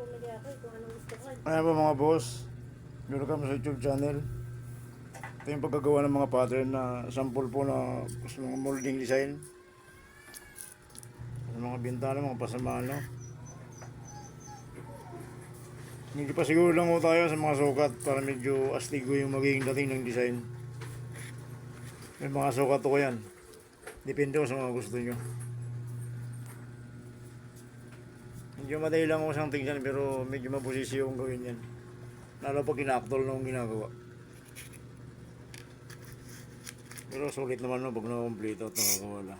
bumili ako kung anong gusto ko. Ayan po mga boss, welcome sa YouTube channel. Ito yung paggagawa ng mga pattern na sample po na mga molding design. Mga bintana, mga pasamaan, no? Hindi pa siguro lang po tayo sa mga sukat para medyo astigo yung magiging dating ng design. May mga sukat ko yan. Depende ko sa mga gusto nyo. Medyo madali lang ako siyang tingnan pero medyo mabusisi yung gawin yan. Lalo pag kinaktol na akong ginagawa. Pero sulit naman no pag na-complete at nakakawala.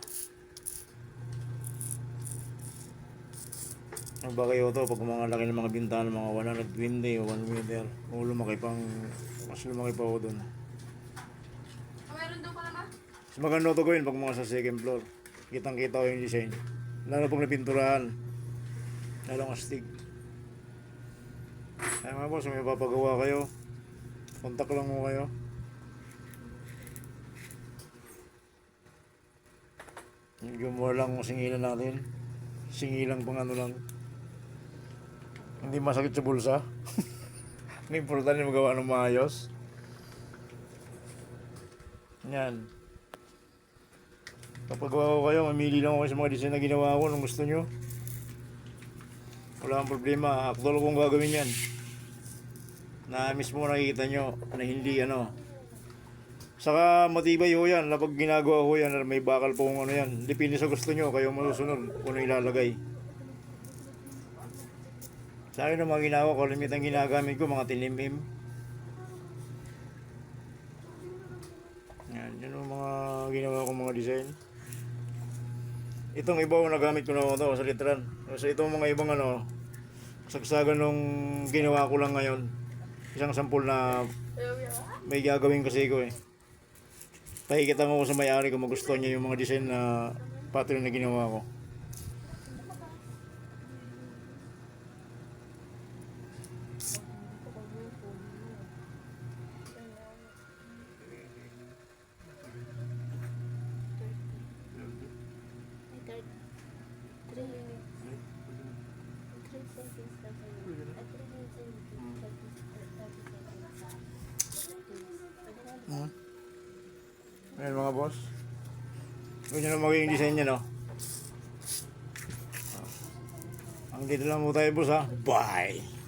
Nagbagay ko to pag mga laki ng mga bintana, mga 120 o 1 meter. O lumaki pang, mas lumaki pa ako dun. Mayroon daw pala ba? Mas maganda to gawin pag mga sa second floor. Kitang kita ko yung design. Lalo pag napinturahan. Lalong astig. Kaya mga boss, may papagawa kayo. Kontak lang mo kayo. Gumawa lang kung singilan natin. Singilang pang ano lang. Hindi masakit sa bulsa. Ang importante magawa ng maayos. Yan. Kapag gawa ko kayo, mamili lang ako sa mga design na ginawa ko kung gusto nyo. Wala kang problema. Actual kong gagawin yan. Na mismo nakikita nyo na hindi ano. Saka matibay ho yan. Kapag ginagawa ko yan, may bakal po kung ano yan. Depende sa gusto nyo. Kayo masusunod kung ano ilalagay. Sa akin ang mga ginagawa ko, limit ang ginagamit ko, mga tinimim. Yan, yun ang mga ginawa ko mga design. Itong iba ko nagamit ko na ito sa litran. So itong mga ibang ano, sagsagan nung ginawa ko lang ngayon. Isang sampol na may gagawin kasi ko eh. Pakikitan ko sa may-ari kung magustuhan niya yung mga design na pattern na ginawa ko. Ayan mga boss. Ganyan na magiging design niya, no? Ang dito lang mo tayo boss ha. Bye!